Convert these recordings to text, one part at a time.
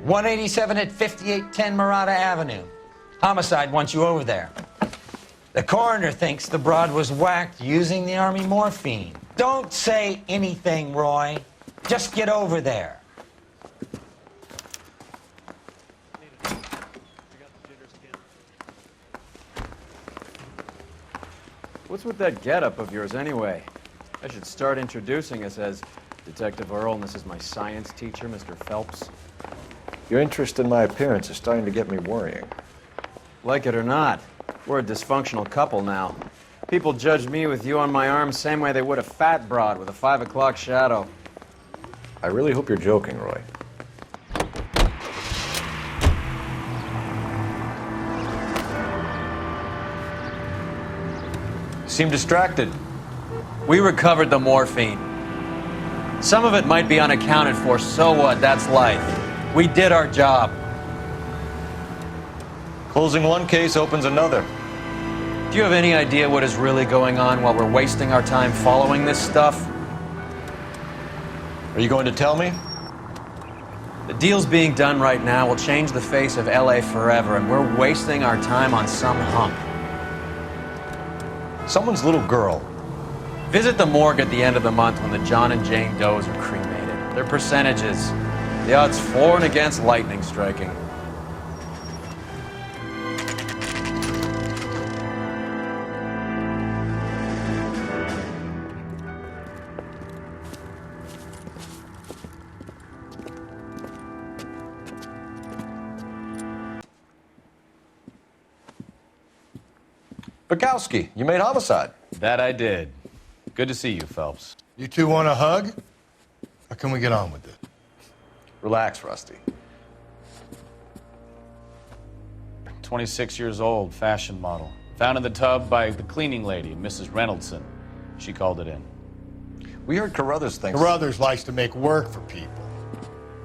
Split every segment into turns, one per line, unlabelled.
187 at 5810 Murata Avenue. Homicide wants you over there. The coroner thinks the broad was whacked using the army morphine. Don't say anything, Roy. Just get over there.
What's with that getup of yours anyway? I should start introducing us as Detective Earle, and this is my science teacher, Mr. Phelps.
Your interest in my appearance is starting to get me worrying.
Like it or not, we're a dysfunctional couple now. People judge me with you on my arm same way they would a fat broad with a 5 o'clock shadow.
I really hope you're joking, Roy.
You seem distracted.
We recovered the morphine. Some of it might be unaccounted for, so what? That's life. We did our job.
Closing one case opens another.
Do you have any idea what is really going on while we're wasting our time following this stuff?
Are you going to tell me?
The deals being done right now will change the face of LA forever, and we're wasting our time on some hunk.
Someone's little girl.
Visit the morgue at the end of the month when the John and Jane Does are cremated. Their percentages. The odds for and against lightning striking.
Bukowski, you made Homicide.
That I did. Good to see you, Phelps.
You two want a hug? Or can we get on with it?
Relax, Rusty.
26 years old, fashion model. Found in the tub by the cleaning lady, Mrs. Randall. She called it in.
We heard Carruthers thinks...
Carruthers likes to make work for people.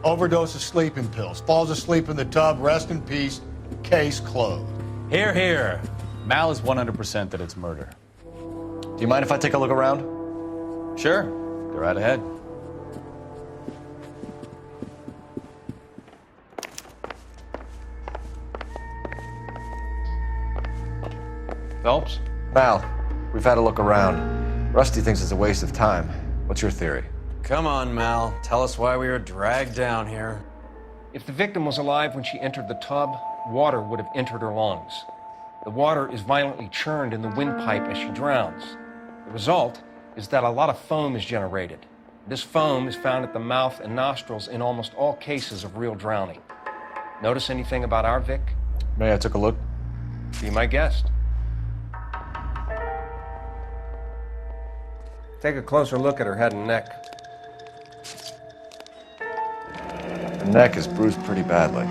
Overdose of sleeping pills, falls asleep in the tub, rest in peace, case closed.
Here, here. Mal is 100% that it's murder.
Do you mind if I take a look around?
Sure. Go right ahead. Phelps?
Mal, we've had a look around. Rusty thinks it's a waste of time. What's your theory?
Come on, Mal. Tell us why we were dragged down here.
If the victim was alive when she entered the tub, water would have entered her lungs. The water is violently churned in the windpipe as she drowns. The result is that a lot of foam is generated. This foam is found at the mouth and nostrils in almost all cases of real drowning. Notice anything about our Vic?
May I took a look?
Be my guest. Take a closer look at her head and neck.
Her neck is bruised pretty badly.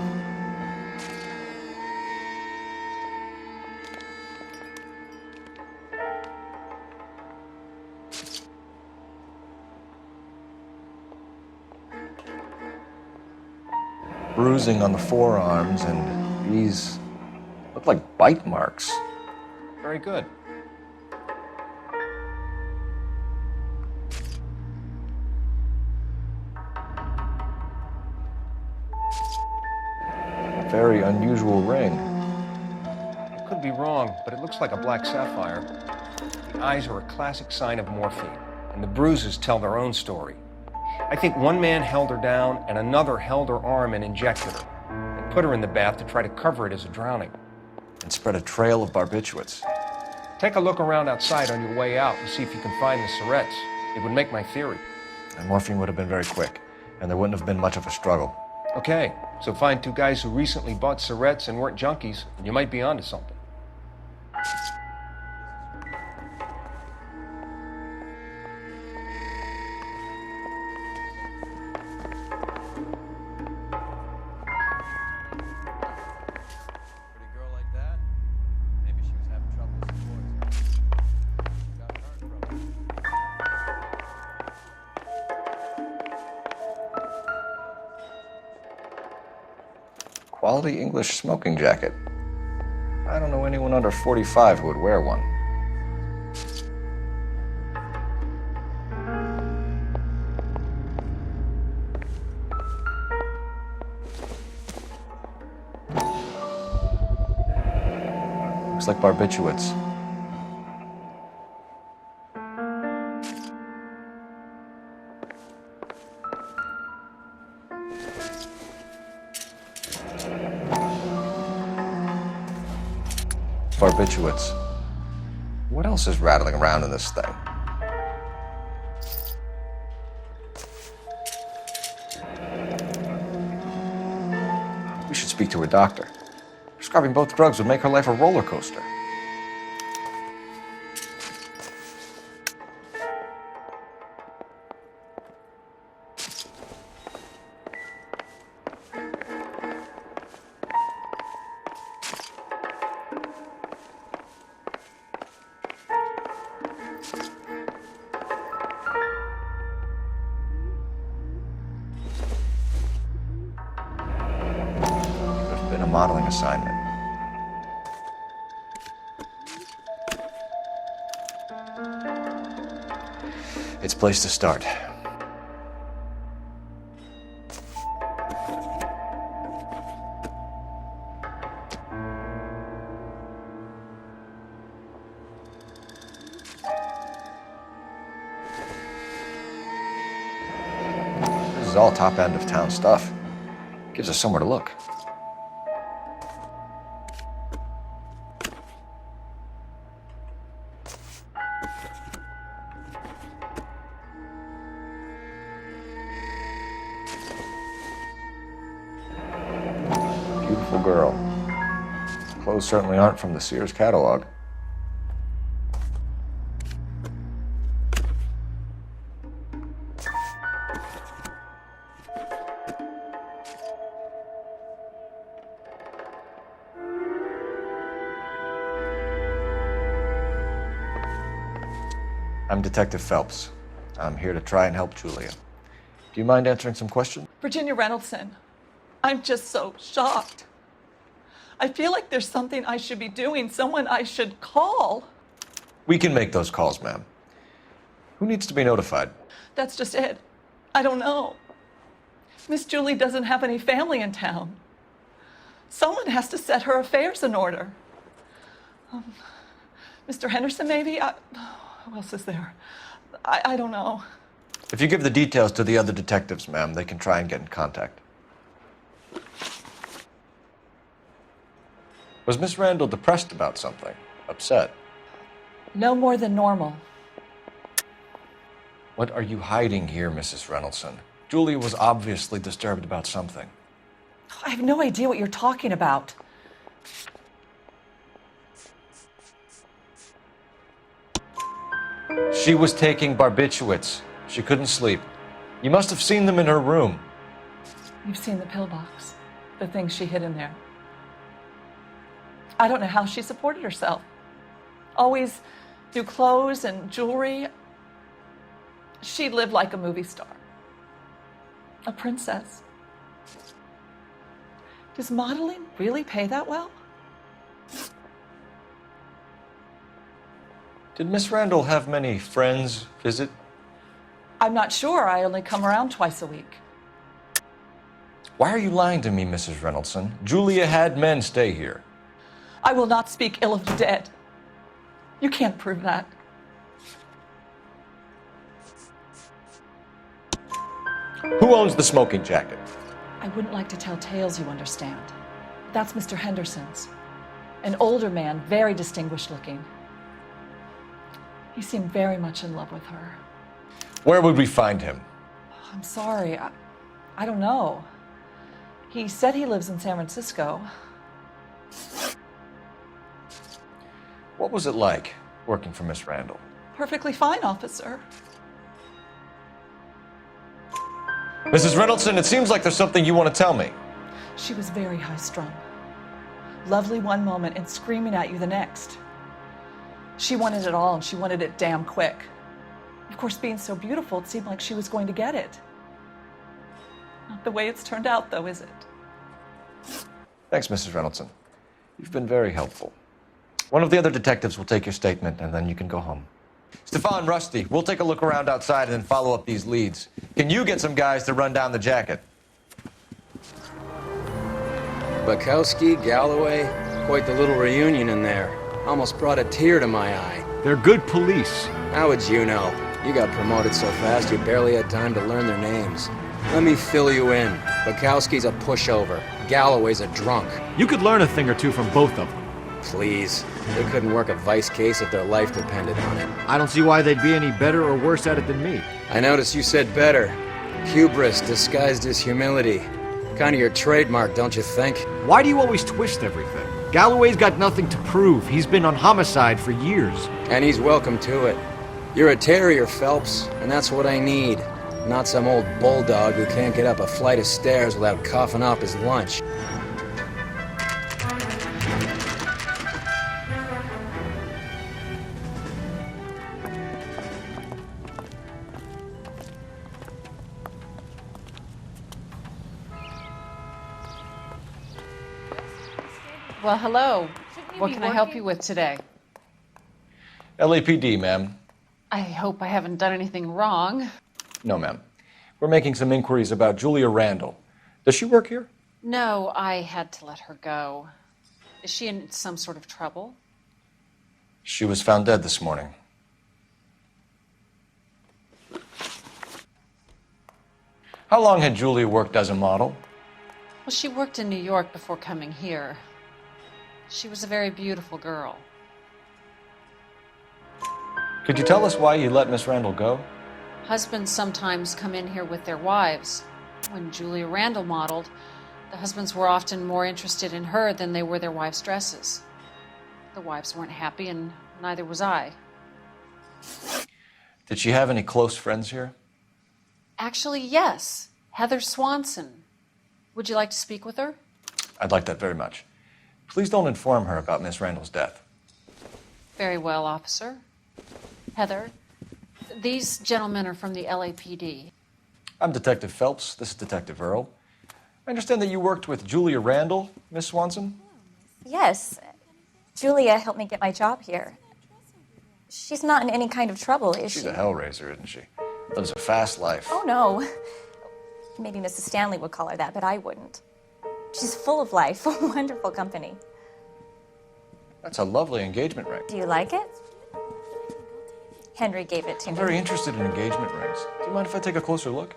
Bruising on the forearms, and these look like bite marks.
Very good.
A very unusual ring.
I could be wrong, but it looks like a black sapphire. The eyes are a classic sign of morphine, and the bruises tell their own story. I think one man held her down and another held her arm and injected her, and put her in the bath to try to cover it as a drowning.
And spread a trail of barbiturates.
Take a look around outside on your way out and see if you can find the syrettes. It would make my theory.
And morphine would have been very quick, and there wouldn't have been much of a struggle.
Okay, so find two guys who recently bought syrettes and weren't junkies, and you might be onto something.
Quality English smoking jacket. I don't know anyone under 45 who would wear one.
Looks like barbiturates. Barbiturates. What else is rattling around in this thing? We should speak to her doctor. Prescribing both drugs would make her life a roller coaster. A modeling assignment. It's a place to start. This is all top end of town stuff. Gives us somewhere to look. Beautiful girl. Clothes certainly aren't from the Sears catalog. I'm Detective Phelps. I'm here to try and help Julia. Do you mind answering some questions?
Virginia Reynoldson, I'm just so shocked. I feel like there's something I should be doing, someone I should call.
We can make those calls, ma'am. Who needs to be notified?
That's just it. I don't know. Miss Julie doesn't have any family in town. Someone has to set her affairs in order. Mr. Henderson, maybe? Who else is there? I don't know.
If you give the details to the other detectives, ma'am, they can try and get in contact. Was Miss Randall depressed about something? Upset?
No more than normal.
What are you hiding here, Mrs. Reynoldson? Julia was obviously disturbed about something.
I have no idea what you're talking about.
She was taking barbiturates. She couldn't sleep. You must have seen them in her room.
You've seen the pillbox, the things she hid in there. I don't know how she supported herself. Always new clothes and jewelry. She lived like a movie star. A princess. Does modeling really pay that well?
Did Miss Randall have many friends visit?
I'm not sure. I only come around twice a week.
Why are you lying to me, Mrs. Reynoldson? Julia had men stay here.
I will not speak ill of the dead. You can't prove that.
Who owns the smoking jacket?
I wouldn't like to tell tales, you understand. That's Mr. Henderson's. An older man, very distinguished looking. He seemed very much in love with her.
Where would we find him?
I'm sorry. I don't know. He said he lives in San Francisco.
What was it like working for Miss Randall?
Perfectly fine, officer.
Mrs. Reynoldson, it seems like there's something you want to tell me.
She was very high-strung. Lovely one moment and screaming at you the next. She wanted it all, and she wanted it damn quick. Of course, being so beautiful, it seemed like she was going to get it. Not the way it's turned out, though, is it?
Thanks, Mrs. Reynoldson. You've been very helpful. One of the other detectives will take your statement, and then you can go home. Stefan, Rusty, we'll take a look around outside and then follow up these leads. Can you get some guys to run down the jacket?
Bukowski, Galloway, quite the little reunion in there. Almost brought a tear to my eye.
They're good police.
How would you know? You got promoted so fast you barely had time to learn their names. Let me fill you in. Bukowski's a pushover. Galloway's a drunk.
You could learn a thing or two from both of them.
Please. They couldn't work a vice case if their life depended on it.
I don't see why they'd be any better or worse at it than me.
I noticed you said better. Hubris disguised as humility. Kind of your trademark, don't you think?
Why do you always twist everything? Galloway's got nothing to prove. He's been on Homicide for years.
And he's welcome to it. You're a terrier, Phelps, and that's what I need. Not some old bulldog who can't get up a flight of stairs without coughing up his lunch.
Well, hello. What can I help you with today?
LAPD, ma'am.
I hope I haven't done anything wrong.
No, ma'am. We're making some inquiries about Julia Randall. Does she work here?
No, I had to let her go. Is she in some sort of trouble?
She was found dead this morning. How long had Julia worked as a model?
Well, she worked in New York before coming here. She was a very beautiful girl.
Could you tell us why you let Miss Randall go?
Husbands sometimes come in here with their wives. When Julia Randall modeled, the husbands were often more interested in her than they were their wives' dresses. The wives weren't happy, and neither was I.
Did she have any close friends here?
Actually, yes. Heather Swanson. Would you like to speak with her?
I'd like that very much. Please don't inform her about Miss Randall's death.
Very well, officer. Heather, these gentlemen are from the LAPD.
I'm Detective Phelps. This is Detective Earle. I understand that you worked with Julia Randall, Miss Swanson?
Yes. Julia helped me get my job here. She's not in any kind of trouble, is she?
She's a hellraiser, isn't she? Lives a fast life.
Oh, no. Maybe Mrs. Stanley would call her that, but I wouldn't. She's full of life, wonderful company.
That's a lovely engagement ring.
Do you like it? Henry gave it to
I'm
me.
very interested in engagement rings. Do you mind if I take a closer look?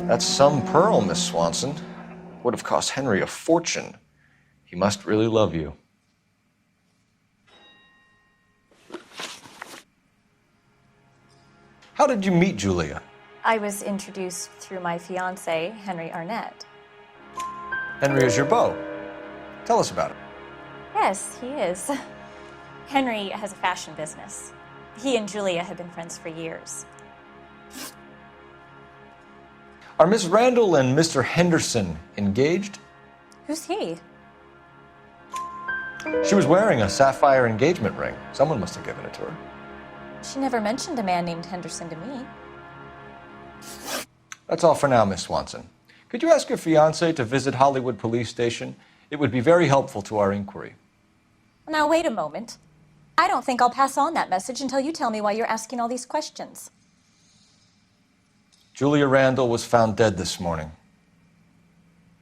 That's some pearl, Miss Swanson. Would have cost Henry a fortune. He must really love you. How did you meet Julia?
I was introduced through my fiancé, Henry Arnett.
Henry is your beau. Tell us about it.
Yes, he is. Henry has a fashion business. He and Julia have been friends for years.
Are Miss Randall and Mr. Henderson engaged?
Who's he?
She was wearing a sapphire engagement ring. Someone must have given it to her.
She never mentioned a man named Henderson to me.
That's all for now, Miss Swanson. Could you ask your fiancé to visit Hollywood Police Station? It would be very helpful to our inquiry.
Now, wait a moment. I don't think I'll pass on that message until you tell me why you're asking all these questions.
Julia Randall was found dead this morning.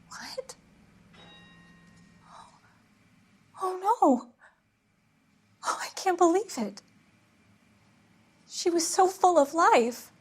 What? Oh, no. Oh, I can't believe it. She was so full of life.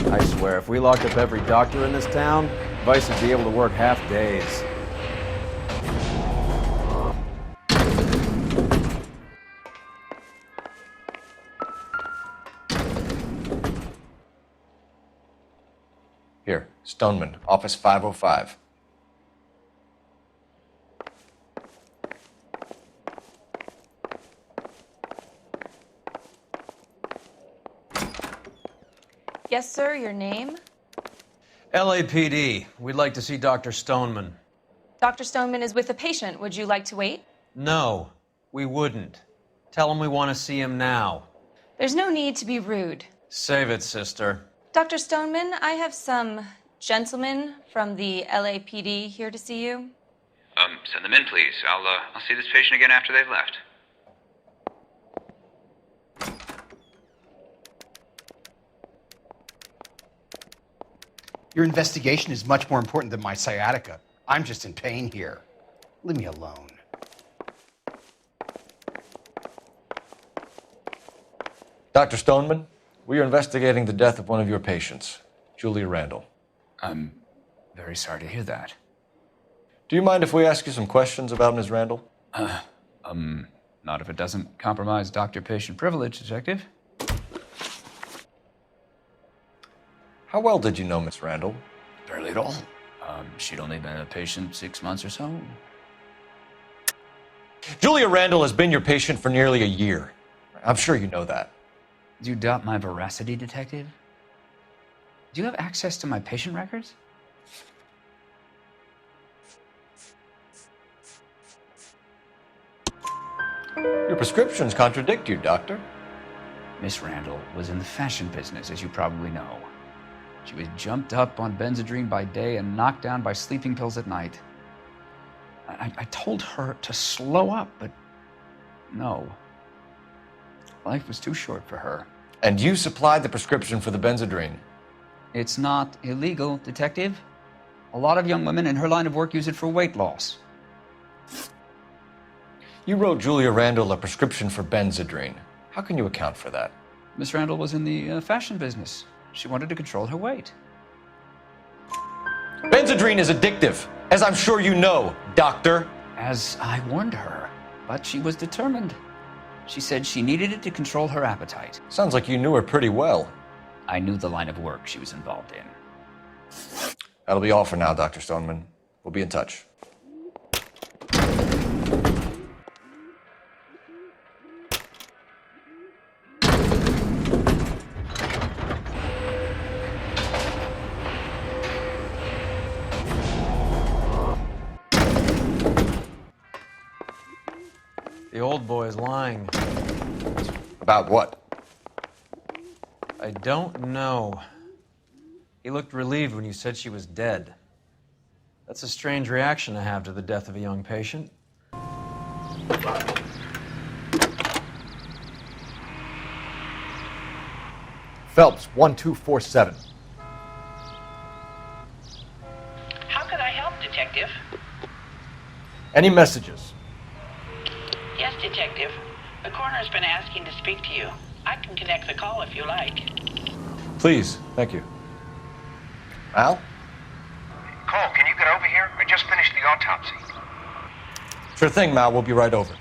I swear, if we locked up every doctor in this town, Vice would be able to work half days.
Here, Stoneman, office 505.
Yes, sir, your name?
LAPD. We'd like to see Dr. Stoneman.
Dr. Stoneman is with a patient. Would you like to wait?
No, we wouldn't. Tell him we want to see him now.
There's no need to be rude.
Save it, sister.
Dr. Stoneman, I have some gentlemen from the LAPD here to see you.
Send them in, please. I'll see this patient again after they've left.
Your investigation is much more important than my sciatica. I'm just in pain here. Leave me alone.
Dr. Stoneman, we are investigating the death of one of your patients, Julia Randall.
I'm very sorry to hear that.
Do you mind if we ask you some questions about Ms. Randall?
Not if it doesn't compromise doctor-patient privilege, Detective.
How well did you know Miss Randall?
Barely at all. She'd only been a patient 6 months or so.
Julia Randall has been your patient for nearly a year. I'm sure you know that.
Do you doubt my veracity, Detective? Do you have access to my patient records?
Your prescriptions contradict you, Doctor.
Miss Randall was in the fashion business, as you probably know. She was jumped up on Benzedrine by day and knocked down by sleeping pills at night. I told her to slow up, but no. Life was too short for her.
And you supplied the prescription for the Benzedrine.
It's not illegal, Detective. A lot of young women in her line of work use it for weight loss.
You wrote Julia Randall a prescription for Benzedrine. How can you account for that?
Miss Randall was in the fashion business. She wanted to control her weight.
Benzedrine is addictive, as I'm sure you know, Doctor.
As I warned her, but she was determined. She said she needed it to control her appetite.
Sounds like you knew her pretty well.
I knew the line of work she was involved in.
That'll be all for now, Dr. Stoneman. We'll be in touch.
The old boy is lying.
About what?
I don't know. He looked relieved when you said she was dead. That's a strange reaction to have to the death of a young patient.
Phelps, 1247.
How can I help, Detective?
Any messages?
Yes, Detective. The coroner's been asking to speak to you. I can connect the call if you like.
Please, thank you. Al?
Cole, can you get over here? I just finished the autopsy.
Sure thing, Mal. We'll be right over.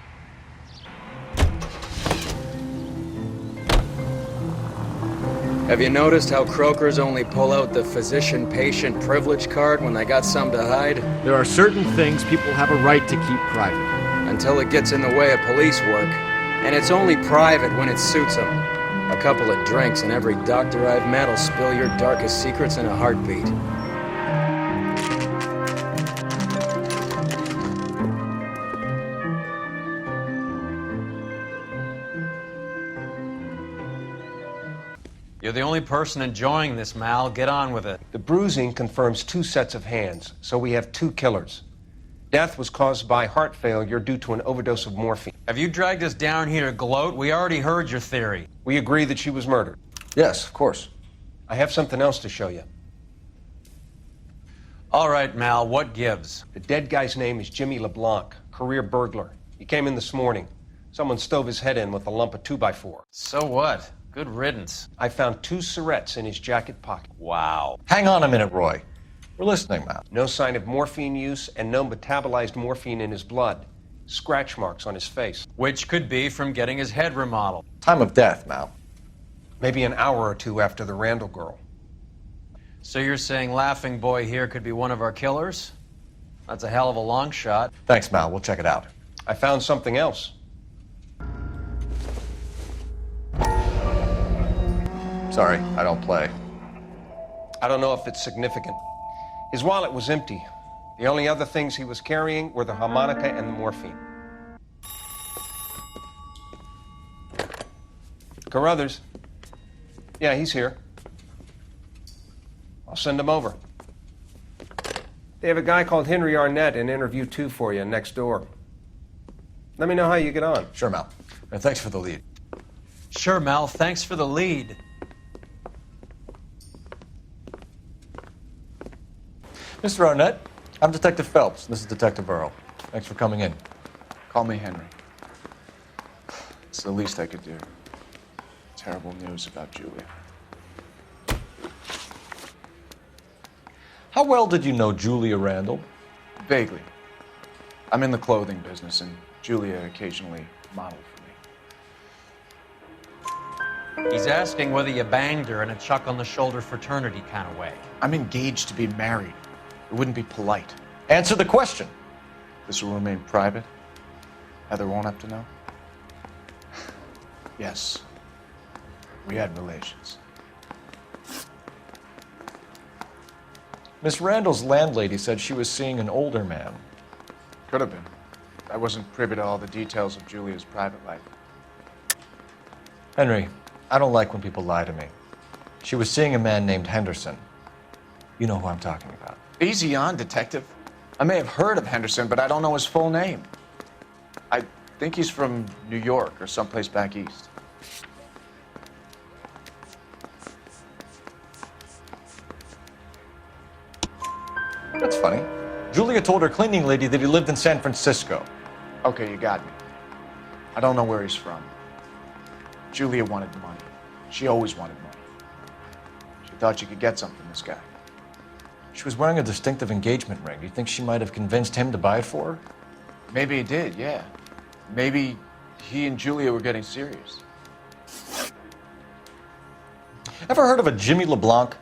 Have you noticed how croakers only pull out the physician-patient privilege card when they got some to hide?
There are certain things people have a right to keep private.
Until it gets in the way of police work. And it's only private when it suits them. A couple of drinks and every doctor I've met will spill your darkest secrets in a heartbeat.
You're the only person enjoying this, Mal. Get on with it.
The bruising confirms 2 sets of hands, so we have 2 killers. Death was caused by heart failure due to an overdose of morphine.
Have you dragged us down here to gloat? We already heard your theory.
We agree that she was murdered.
Yes, of course.
I have something else to show you.
All right, Mal, what gives?
The dead guy's name is Jimmy LeBlanc, career burglar. He came in this morning. Someone stove his head in with a lump of 2x4.
So what? Good riddance.
I found 2 syrettes in his jacket pocket.
Wow.
Hang on a minute, Roy. We're listening, Mal.
No sign of morphine use and no metabolized morphine in his blood. Scratch marks on his face.
Which could be from getting his head remodeled.
Time of death, Mal.
Maybe an hour or 2 after the Randall girl.
So you're saying Laughing Boy here could be one of our killers? That's a hell of a long shot.
Thanks, Mal. We'll check it out.
I found something else.
Sorry, I don't play.
I don't know if it's significant. His wallet was empty. The only other things he was carrying were the harmonica and the morphine. Carruthers. Yeah, he's here. I'll send him over. They have a guy called Henry Arnett in interview 2 for you next door. Let me know how you get on.
Sure, Mel. And thanks for the lead.
Sure, Mel. Thanks for the lead.
Mr. Arnett, I'm Detective Phelps. This is Detective Earle. Thanks for coming in.
Call me Henry. It's the least I could do. Terrible news about Julia.
How well did you know Julia Randall?
Vaguely. I'm in the clothing business, and Julia occasionally modeled for me.
He's asking whether you banged her in a chuck-on-the-shoulder fraternity kind of way.
I'm engaged to be married. It wouldn't be polite.
Answer the question.
This will remain private? Heather won't have to know? Yes. We had relations.
Miss Randall's landlady said she was seeing an older man.
Could have been. I wasn't privy to all the details of Julia's private life.
Henry, I don't like when people lie to me. She was seeing a man named Henderson. You know who I'm talking about.
Easy on, Detective. I may have heard of Henderson, but I don't know his full name. I think he's from New York or someplace back east.
That's funny. Julia told her cleaning lady that he lived in San Francisco.
Okay, you got me. I don't know where he's from. Julia wanted money. She always wanted money. She thought she could get some from this guy.
She was wearing a distinctive engagement ring. Do you think she might have convinced him to buy it for her?
Maybe he did, yeah. Maybe he and Julia were getting serious.
Ever heard of a Jimmy LeBlanc?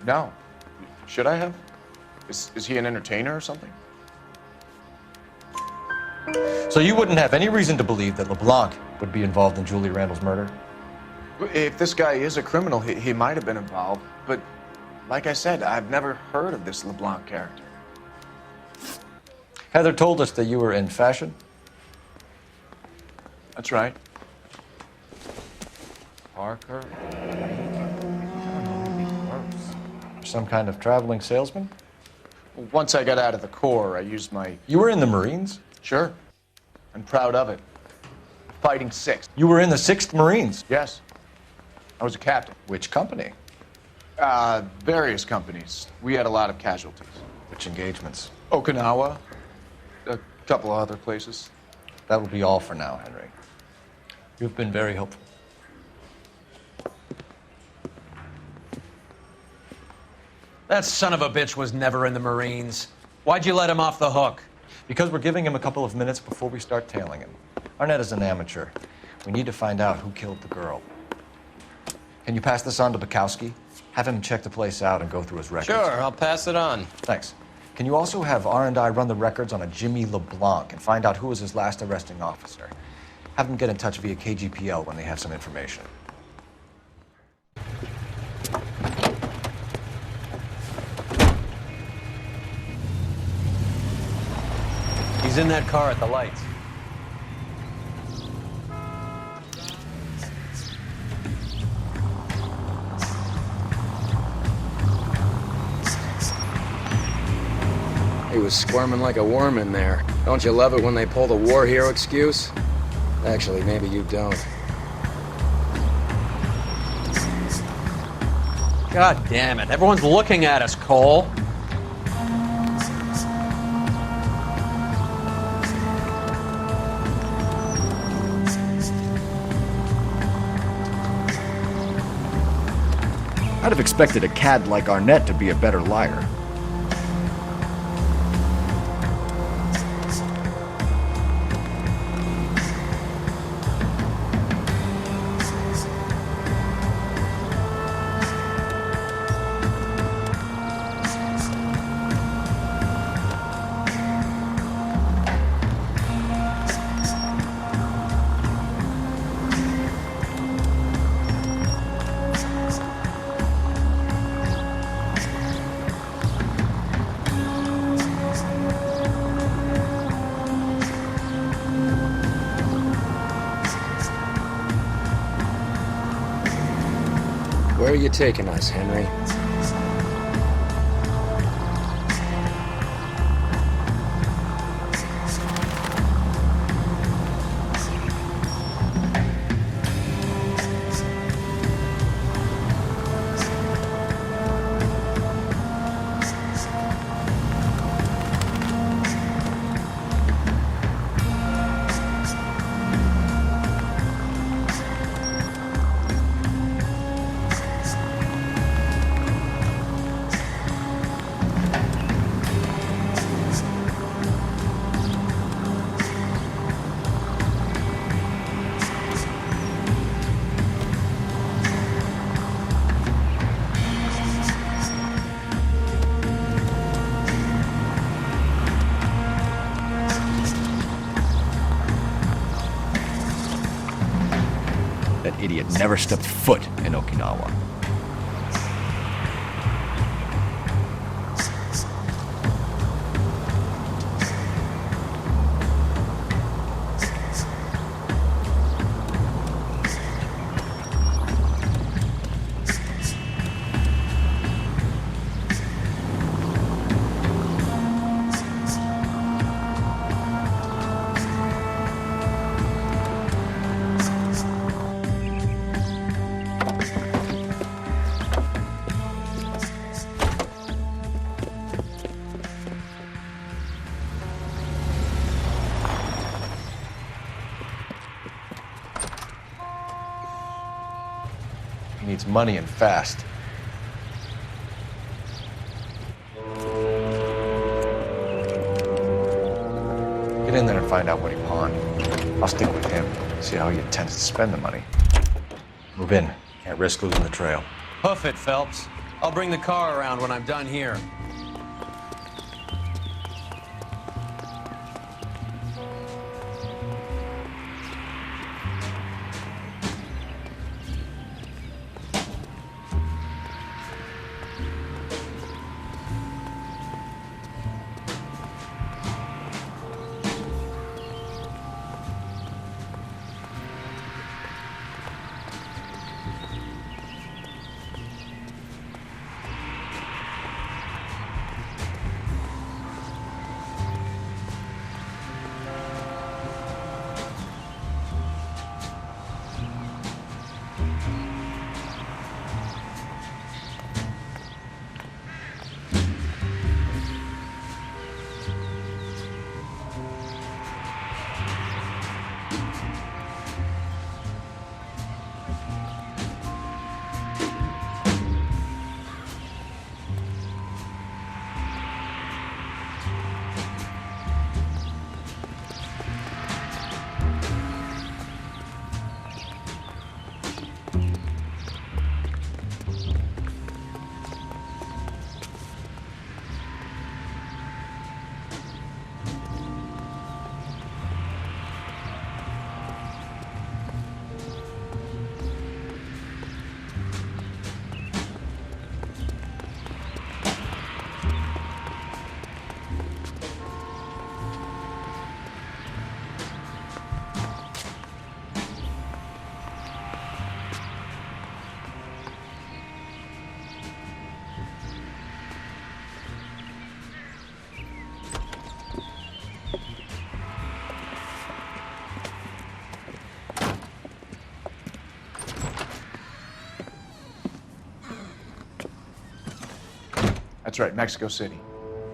No. Should I have? Is he an entertainer or something?
So you wouldn't have any reason to believe that LeBlanc would be involved in Julia Randall's murder?
If this guy is a criminal, he might have been involved. But like I said, I've never heard of this LeBlanc character.
Heather told us that you were in fashion.
That's right.
Parker. Some kind of traveling salesman?
Once I got out of the Corps, I used my...
You were in the Marines?
Sure. I'm proud of it. Fighting 6th.
You were in the 6th Marines?
Yes. I was a captain.
Which company?
Various companies. We had a lot of casualties.
Which engagements?
Okinawa. A couple of other places.
That will be all for now, Henry. You've been very helpful.
That son of a bitch was never in the Marines. Why'd you let him off the hook?
Because we're giving him a couple of minutes before we start tailing him. Arnett is an amateur. We need to find out who killed the girl. Can you pass this on to Bukowski? Have him check the place out and go through his records.
Sure, I'll pass it on.
Thanks. Can you also have R&I run the records on a Jimmy LeBlanc and find out who was his last arresting officer? Have them get in touch via KGPL when they have some information.
He's in that car at the lights.
He was squirming like a worm in there. Don't you love it when they pull the war hero excuse? Actually, maybe you don't.
God damn it. Everyone's looking at us, Cole.
I'd have expected a cad like Arnett to be a better liar.
Where are you taking us, Henry?
That idiot never stepped foot in Okinawa.
He needs money and fast. Get in there and find out what he pawned. I'll stick with him, see how he intends to spend the money. Move in. Can't risk losing the trail.
Hoof it, Phelps. I'll bring the car around when I'm done here.
That's right, Mexico City.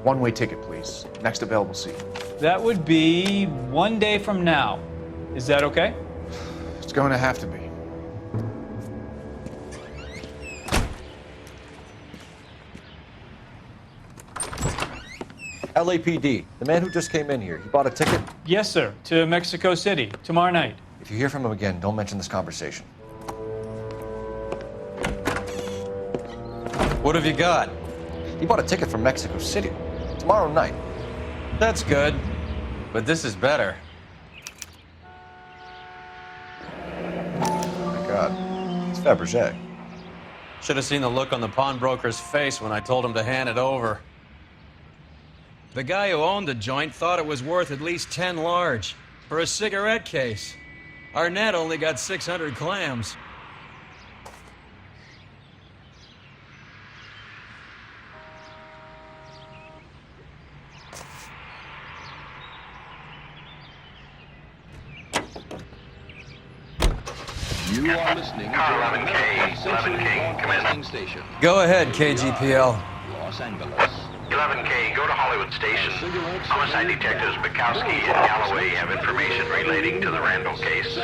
One-way ticket, please. Next available seat.
That would be 1 day from now. Is that okay?
It's going to have to be.
LAPD, the man who just came in here, he bought a ticket?
Yes, sir. To Mexico City, tomorrow night.
If you hear from him again, don't mention this conversation.
What have you got?
He bought a ticket from Mexico City. Tomorrow night.
That's good. But this is better.
Oh my God. It's Fabergé.
Should have seen the look on the pawnbroker's face when I told him to hand it over. The guy who owned the joint thought it was worth at least 10 large for a cigarette case. Arnett only got 600 clams.
You are listening to
Car 11K, 11K, come in.
Station,
Go ahead, KGPL.
Los Angeles.
11K, go to Hollywood Station. Homicide detectives Bukowski and Galloway have information relating to the Randall case.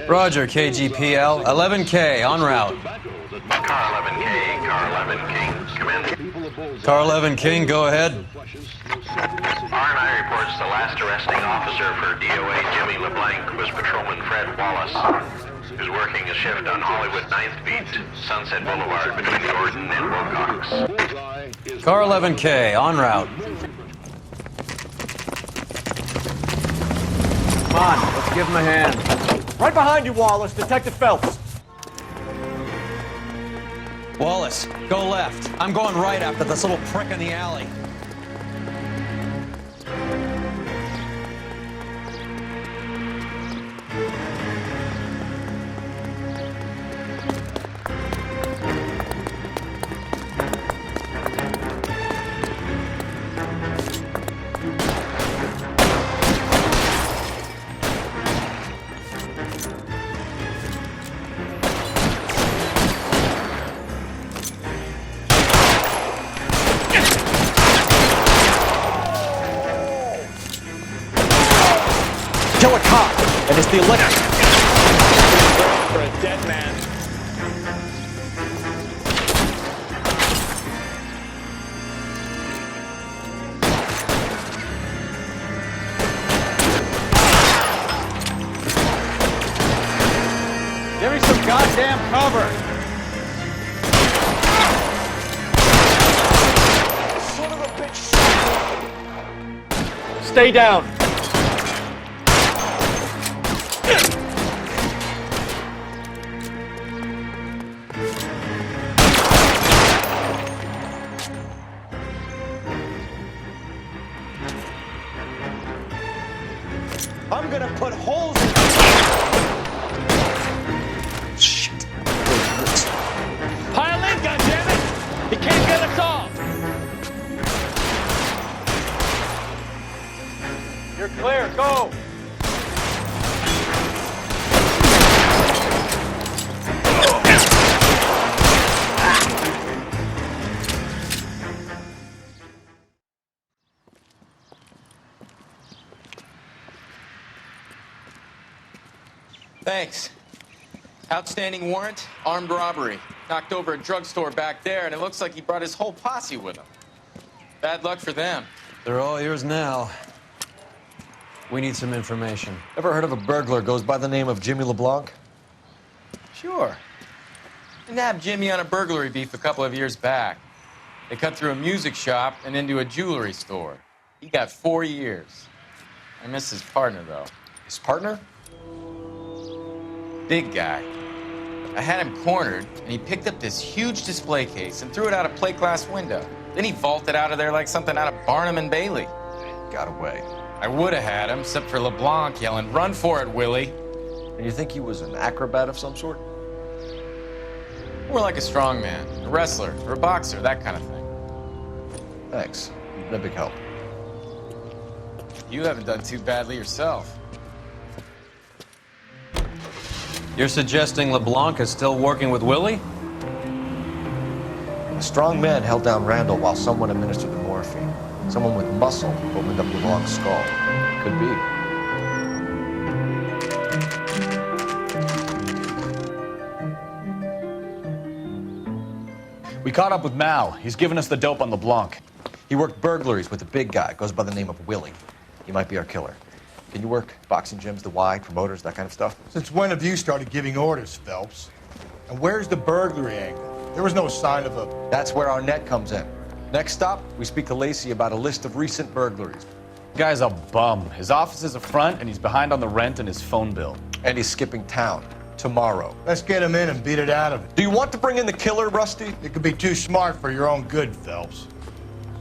Roger, KGPL. 11K, en route.
Car 11K, Car 11 King, come in.
Car 11 King, go ahead.
R&I reports the last arresting officer for DOA Jimmy LeBlanc was Patrolman Fred Wallace, who's working a shift on Hollywood 9th Beat, Sunset Boulevard between Jordan and Wilcox.
Car 11K, en route.
Come on, let's give him a hand. Right behind you, Wallace. Detective Phelps.
Wallace, go left. I'm going right after this little prick in the alley.
Kill a cop, and it's the electric.
For a dead man. Give me some goddamn cover.
Son of a bitch. Stay down.
I'm gonna put holes in
Shit.
Pile in, goddammit! He can't get us off! You're clear, go!
Thanks. Outstanding warrant, armed robbery. Knocked over a drugstore back there, and it looks like he brought his whole posse with him. Bad luck for them.
They're all yours now. We need some information.
Ever heard of a burglar goes by the name of Jimmy LeBlanc?
Sure. I nabbed Jimmy on a burglary beef a couple of years back. They cut through a music shop and into a jewelry store. He got 4 years. I miss his partner, though.
His partner?
Big guy. I had him cornered, and he picked up this huge display case and threw it out a plate glass window. Then he vaulted out of there like something out of Barnum and Bailey.
Got away.
I would have had him, except for LeBlanc yelling, "Run for it, Willie!"
And you think he was an acrobat of some sort?
More like a strongman, a wrestler, or a boxer, that kind of thing.
Thanks. You've been a big help.
You haven't done too badly yourself.
You're suggesting LeBlanc is still working with Willie?
A strong man held down Randall while someone administered the morphine. Someone with muscle opened up LeBlanc's skull. Could be.
We caught up with Mal. He's given us the dope on LeBlanc.
He worked burglaries with a big guy. Goes by the name of Willie. He might be our killer. Can you work boxing gyms, the Y, promoters, that kind of stuff?
Since when have you started giving orders, Phelps? And where's the burglary angle? There was no sign of a...
That's where our net comes in. Next stop, we speak to Lacey about a list of recent burglaries.
Guy's a bum. His office is a front, and he's behind on the rent and his phone bill.
And he's skipping town tomorrow.
Let's get him in and beat it out of it.
Do you want to bring in the killer, Rusty?
It could be too smart for your own good, Phelps.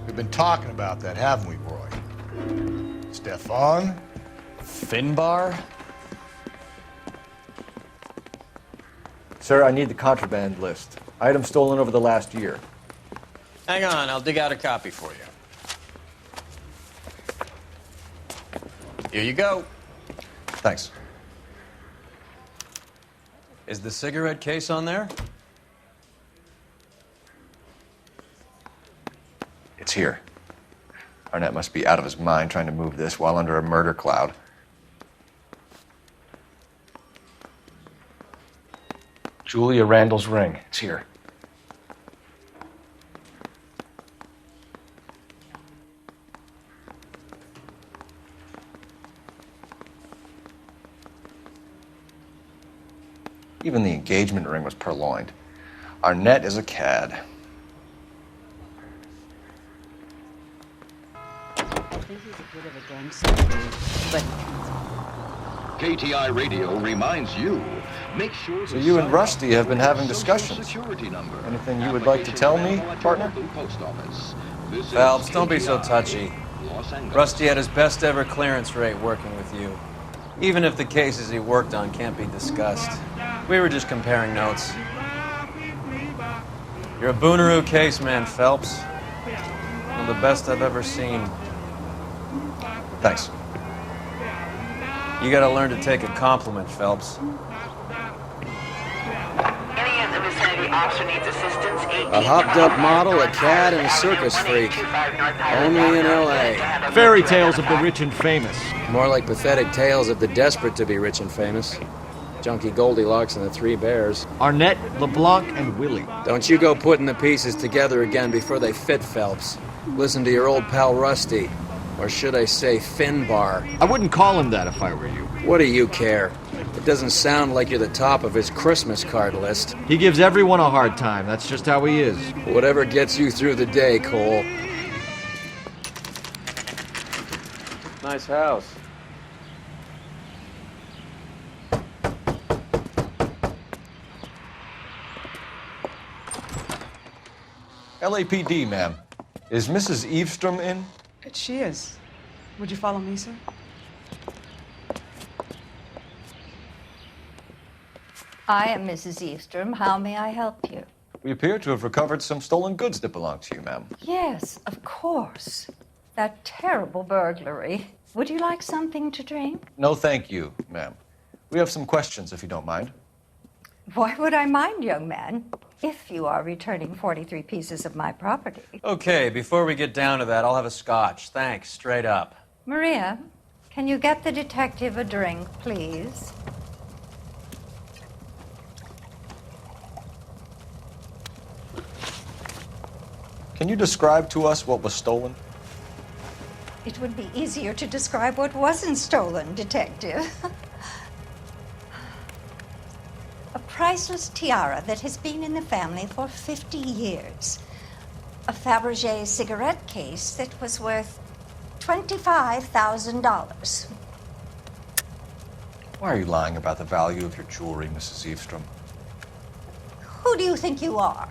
We've been talking about that, haven't we, Roy? Stefan?
Finbar?
Sir, I need the contraband list. Items stolen over the last year.
Hang on, I'll dig out a copy for you. Here you go.
Thanks.
Is the cigarette case on there?
It's here. Arnett must be out of his mind trying to move this while under a murder cloud.
Julia Randall's ring. It's here.
Even the engagement ring was purloined. Arnett is a cad.
KTI Radio reminds you, make sure
So you and Rusty have been having discussions. Anything you would like to tell me, partner?
Phelps, don't be so touchy. Rusty had his best ever clearance rate working with you. Even if the cases he worked on can't be discussed. We were just comparing notes. You're a Booneroo case man, Phelps. One of the best I've ever seen.
Thanks.
You gotta learn to take a compliment, Phelps.
Any of the vicinity officer needs assistance.
A hopped-up model, a cad, and a circus freak. Only in L.A.
Fairy tales of the rich and famous.
More like pathetic tales of the desperate to be rich and famous. Junkie Goldilocks and the Three Bears.
Arnett, LeBlanc, and Willie.
Don't you go putting the pieces together again before they fit, Phelps. Listen to your old pal Rusty. Or should I say Finbar?
I wouldn't call him that if I were you.
What do you care? It doesn't sound like you're the top of his Christmas card list.
He gives everyone a hard time. That's just how he is.
Whatever gets you through the day, Cole. Nice house.
LAPD, ma'am. Is Mrs. Eavestrom in?
She is. Would you follow me, sir?
I am Mrs. Eastrom. How may I help you?
We appear to have recovered some stolen goods that belong to you, ma'am.
Yes, of course. That terrible burglary. Would you like something to drink?
No, thank you, ma'am. We have some questions, if you don't mind.
Why would I mind, young man, if you are returning 43 pieces of my property?
Okay, before we get down to that, I'll have a scotch. Thanks, straight up.
Maria, can you get the detective a drink, please?
Can you describe to us what was stolen?
It would be easier to describe what wasn't stolen, detective. A priceless tiara that has been in the family for 50 years. A Fabergé cigarette case that was worth $25,000.
Why are you lying about the value of your jewelry, Mrs. Eavestrom?
Who do you think you are,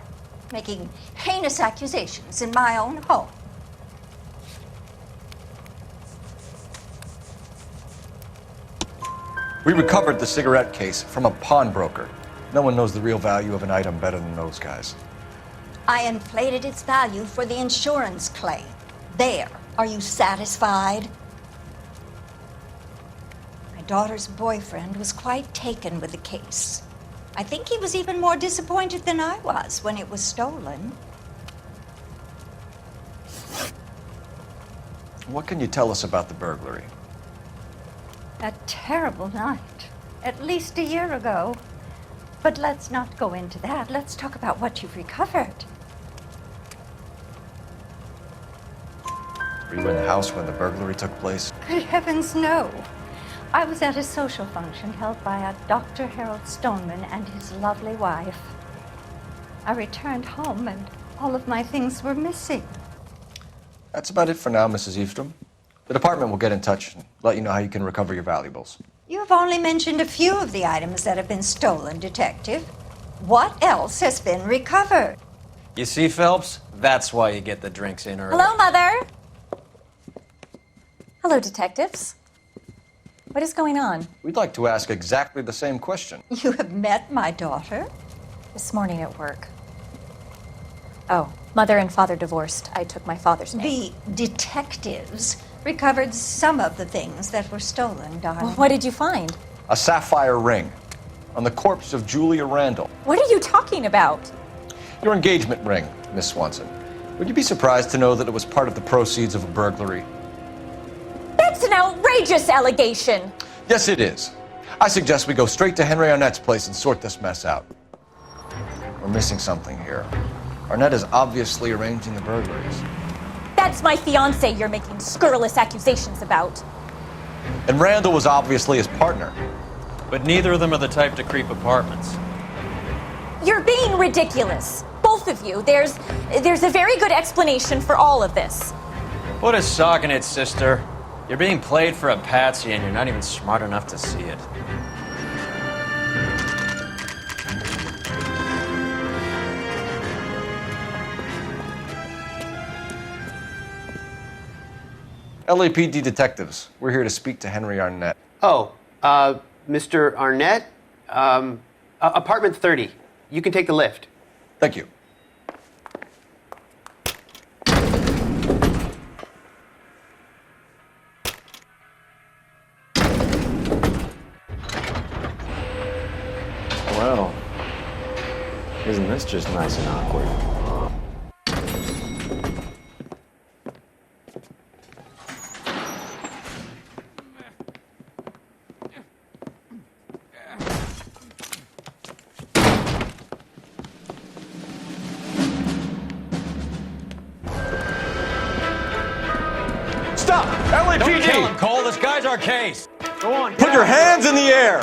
making heinous accusations in my own home?
We recovered the cigarette case from a pawnbroker. No one knows the real value of an item better than those guys.
I inflated its value for the insurance claim. There. Are you satisfied? My daughter's boyfriend was quite taken with the case. I think he was even more disappointed than I was when it was stolen.
What can you tell us about the burglary?
A terrible night. At least a year ago. But let's not go into that. Let's talk about what you've recovered.
Were you in the house when the burglary took place?
Good heavens, no. I was at a social function held by a Dr. Harold Stoneman and his lovely wife. I returned home and all of my things were missing.
That's about it for now, Mrs. Eavestrom. The department will get in touch and let you know how you can recover your valuables.
You have only mentioned a few of the items that have been stolen, Detective. What else has been recovered?
You see, Phelps? That's why you get the drinks in early.
Hello, Mother. Hello, detectives. What is going on?
We'd like to ask exactly the same question.
You have met my daughter?
This morning at work. Oh, mother and father divorced. I took my father's name.
The detectives recovered some of the things that were stolen, darling.
Well, what did you find?
A sapphire ring.
on the corpse of Julia Randall.
What are you talking about?
Your engagement ring, Miss Swanson. Would you be surprised to know that it was part of the proceeds of a burglary?
That's an outrageous allegation.
Yes, it is. I suggest we go straight to Henry Arnett's place and sort this mess out. We're missing something here. Arnett is obviously arranging the burglaries.
That's my fiance you're making scurrilous accusations about.
And Randall was obviously his partner.
But neither of them are the type to creep apartments.
You're being ridiculous. Both of you. There's a very good explanation for all of this.
Put a sock in it, sister. You're being played for a patsy and you're not even smart enough to see it.
LAPD detectives, we're here to speak to Henry Arnett.
Oh, Mr. Arnett? Apartment 30. You can take the lift.
Thank you.
Well, isn't this just nice and awkward?
Stop! LAPD!
Don't kill him, Cole. This guy's our case.
Go on.
Put your hands in the air!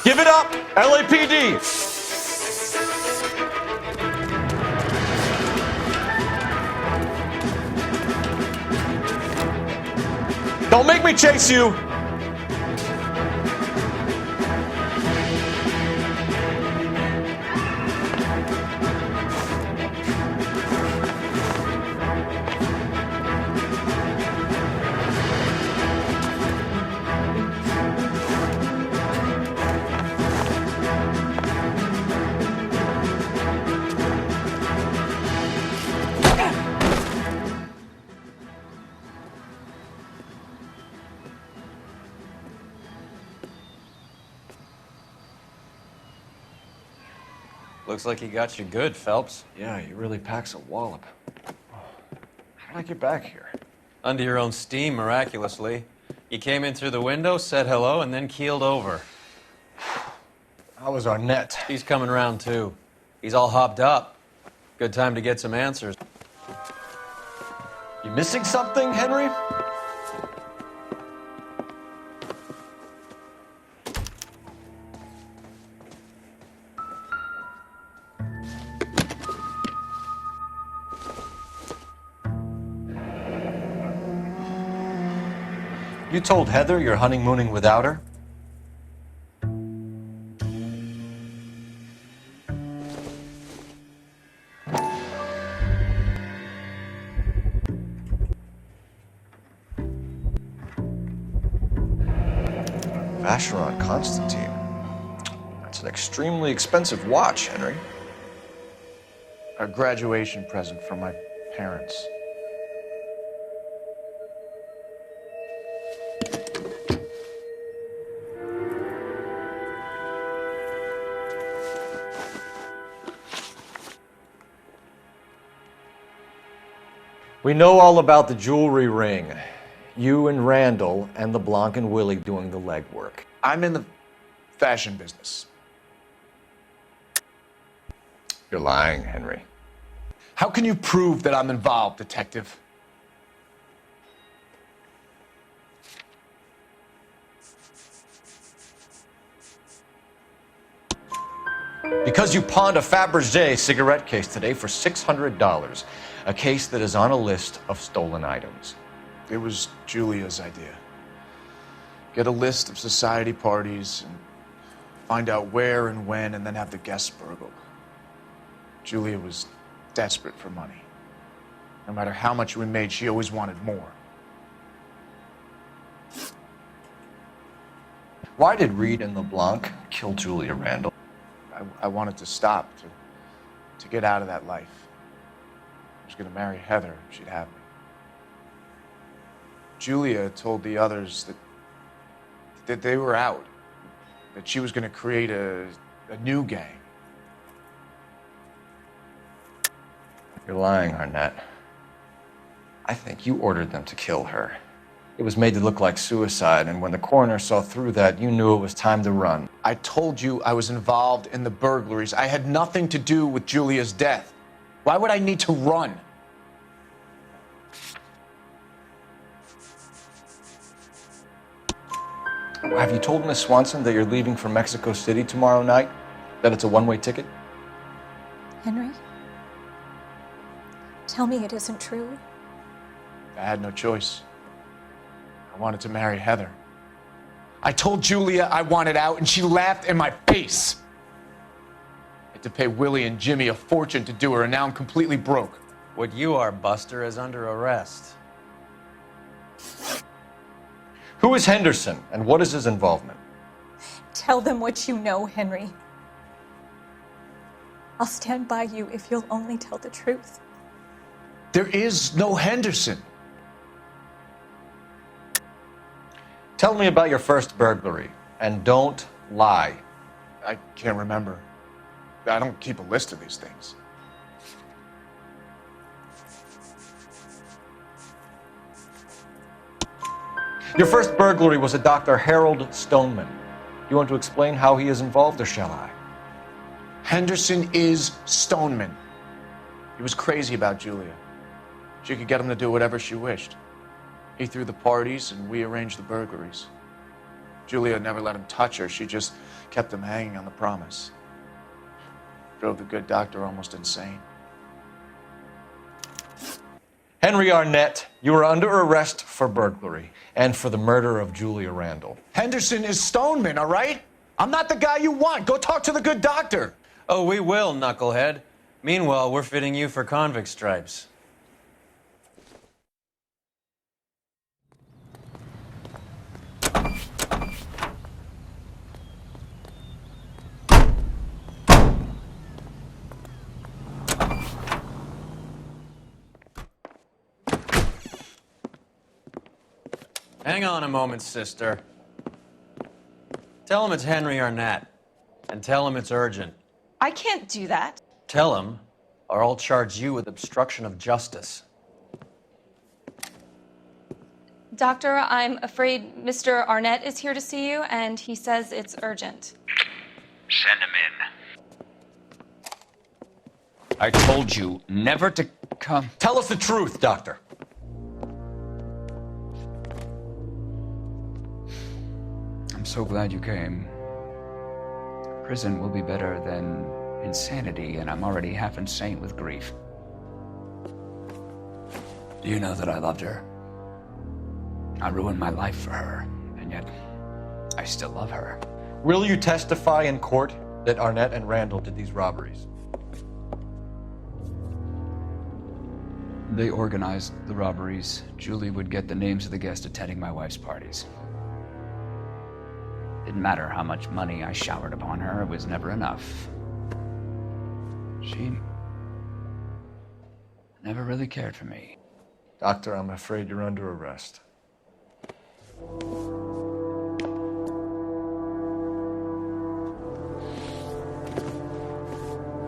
Give it up, LAPD! Don't make me chase you!
Looks like he got you good, Phelps.
Yeah, he really packs a wallop. How did I get back here?
Under your own steam, miraculously. You came in through the window, said hello, and then keeled over.
How was Arnett?
He's coming round, too. He's all hopped up. Good time to get some answers.
You missing something, Henry? You told Heather you're honeymooning without her? Vacheron Constantine. That's an extremely expensive watch, Henry.
A graduation present from my parents.
We know all about the jewelry ring. You and Randall and LeBlanc and Willie doing the legwork.
I'm in the fashion business.
You're lying, Henry.
How can you prove that I'm involved, detective?
Because you pawned a Fabergé cigarette case today for $600. A case that is on a list of stolen items.
It was Julia's idea. Get a list of society parties and find out where and when and then have the guests burgled. Julia was desperate for money. No matter how much we made, she always wanted more.
Why did Reed and LeBlanc kill Julia Randall?
I wanted to stop, to get out of that life. I was going to marry Heather if she'd have me. Julia told the others that they were out, that she was going to create a new gang.
You're lying, Arnett. I think you ordered them to kill her. It was made to look like suicide, and when the coroner saw through that, you knew it was time to run.
I told you I was involved in the burglaries. I had nothing to do with Julia's death. Why would I need to run?
Have you told Miss Swanson that you're leaving for Mexico City tomorrow night? That it's a one-way ticket?
Henry? Tell me it isn't true.
I had no choice. I wanted to marry Heather. I told Julia I wanted out, and she laughed in my face. I had to pay Willie and Jimmy a fortune to do her, and now I'm completely broke.
What you are, Buster, is under arrest.
Who is Henderson, and what is his involvement?
Tell them what you know, Henry. I'll stand by you if you'll only tell the truth.
There is no Henderson.
Tell me about your first burglary, and don't lie.
I can't remember. I don't keep a list of these things.
Your first burglary was at Dr. Harold Stoneman. You want to explain how he is involved, or shall I?
Henderson is Stoneman. He was crazy about Julia. She could get him to do whatever she wished. He threw the parties, and we arranged the burglaries. Julia never let him touch her. She just kept him hanging on the promise. Drove the good doctor almost insane.
Henry Arnett, you are under arrest for burglary and for the murder of Julia Randall.
Henderson is Stoneman, all right? I'm not the guy you want. Go talk to the good doctor.
Oh, we will, knucklehead. Meanwhile, we're fitting you for convict stripes. Hang on a moment, sister. Tell him it's Henry Arnett, and tell him it's urgent.
I can't do that.
Tell him, or I'll charge you with obstruction of justice.
Doctor, I'm afraid Mr. Arnett is here to see you, and he says it's urgent.
Send him in. I told you never to come.
Tell us the truth, Doctor.
I'm so glad you came. Prison will be better than insanity, and I'm already half insane with grief. Do you know that I loved her? I ruined my life for her, and yet I still love her.
Will you testify in court that Arnett and Randall did these robberies?
They organized the robberies. Julie would get the names of the guests attending my wife's parties. Didn't matter how much money I showered upon her, it was never enough. She never really cared for me.
Doctor, I'm afraid you're under arrest.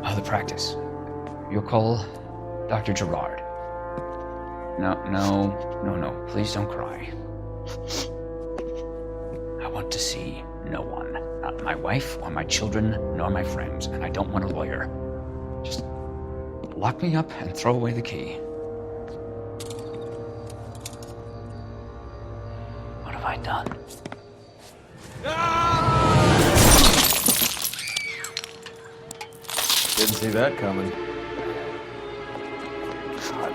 Oh, the practice. You'll call Dr. Gerard. No. Please don't cry. I want to see no one. Not my wife or my children, nor my friends. And I don't want a lawyer. Just lock me up and throw away the key. What have I done?
Didn't see that coming.
God.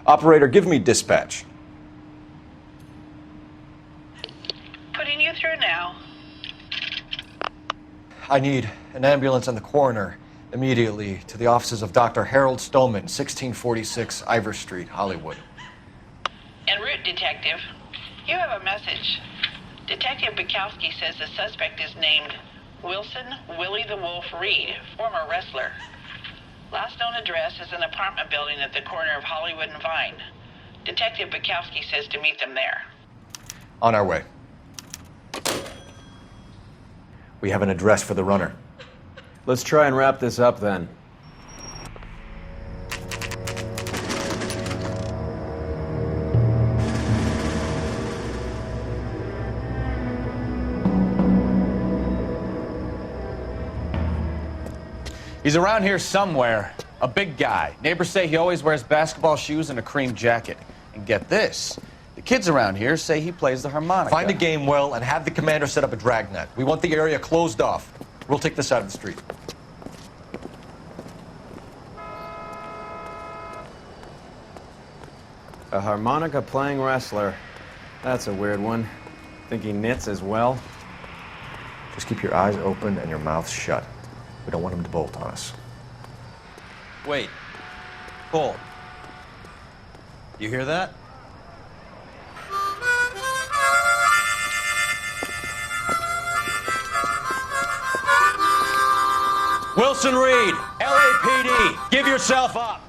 Operator, give me dispatch.
Putting you through now.
I need an ambulance and the coroner immediately to the offices of Dr. Harold Stoneman, 1646 Ivor Street, Hollywood.
En route, Detective. You have a message. Detective Bukowski says the suspect is named Wilson Willie the Wolf Reed, former wrestler. Last known address is an apartment building at the corner of Hollywood and Vine. Detective Bukowski says to meet them there.
On our way. We have an address for the runner.
Let's try and wrap this up then.
He's around here somewhere. A big guy. Neighbors say he always wears basketball shoes and a cream jacket. And get this, the kids around here say he plays the harmonica.
Find a game well and have the commander set up a dragnet. We want the area closed off. We'll take this side of the street.
A harmonica playing wrestler. That's a weird one. Think he knits as well?
Just keep your eyes open and your mouth shut. We don't want him to bolt on us.
Wait. Cole. You hear that?
Wilson Reed, LAPD, give yourself up.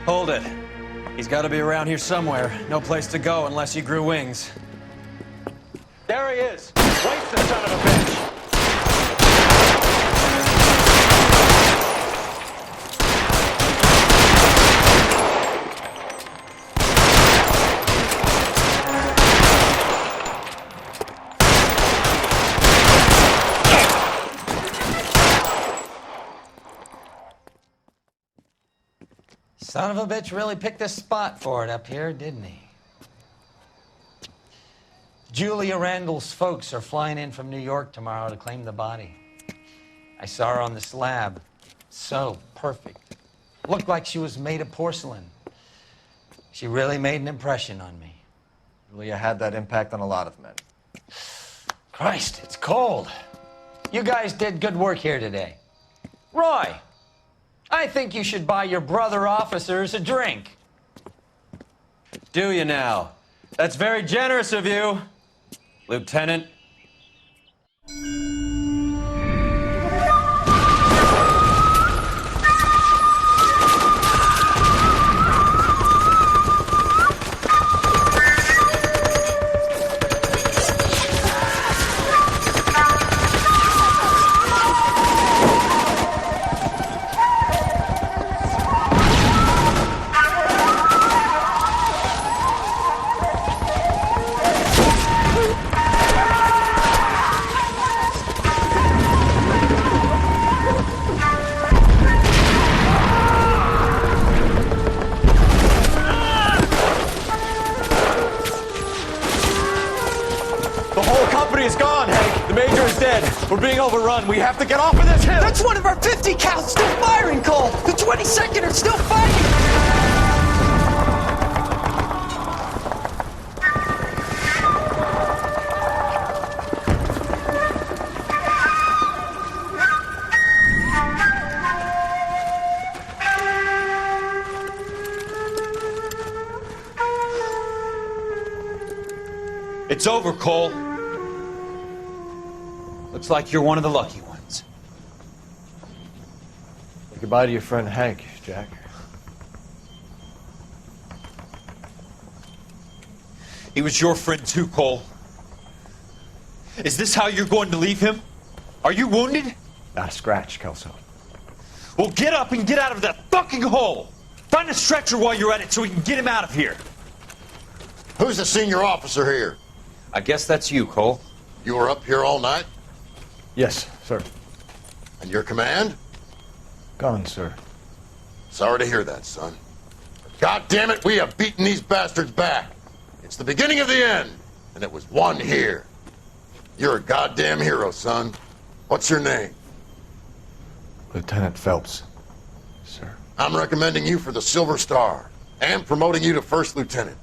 Hold it. He's got to be around here somewhere. No place to go unless he grew wings.
There he is. Waste the son of a bitch.
Son of a bitch really picked a spot for it up here, didn't he? Julia Randall's folks are flying in from New York tomorrow to claim the body. I saw her on the slab. So perfect. Looked like she was made of porcelain. She really made an impression on me.
Julia had that impact on a lot of men.
Christ, it's cold. You guys did good work here today. Roy, I think you should buy your brother officers a drink.
Do you now? That's very generous of you, Lieutenant.
We're being overrun. We have to get off of this hill.
That's one of our 50 cals still firing, Cole. The 22nd are still fighting.
It's over, Cole. Looks like you're one of the lucky ones.
goodbye to your friend Hank, Jack.
He was your friend too, Cole. Is this how you're going to leave him? Are you wounded?
Not a scratch, Kelso.
Well, get up and get out of that fucking hole! Find a stretcher while you're at it so we can get him out of here.
Who's the senior officer here?
I guess that's you, Cole.
You were up here all night?
Yes, sir.
And your command?
Gone, sir.
Sorry to hear that, son. God damn it, we have beaten these bastards back. It's the beginning of the end, and it was one here. You're a goddamn hero, son. What's your name?
Lieutenant Phelps, sir.
I'm recommending you for the Silver Star and promoting you to first lieutenant.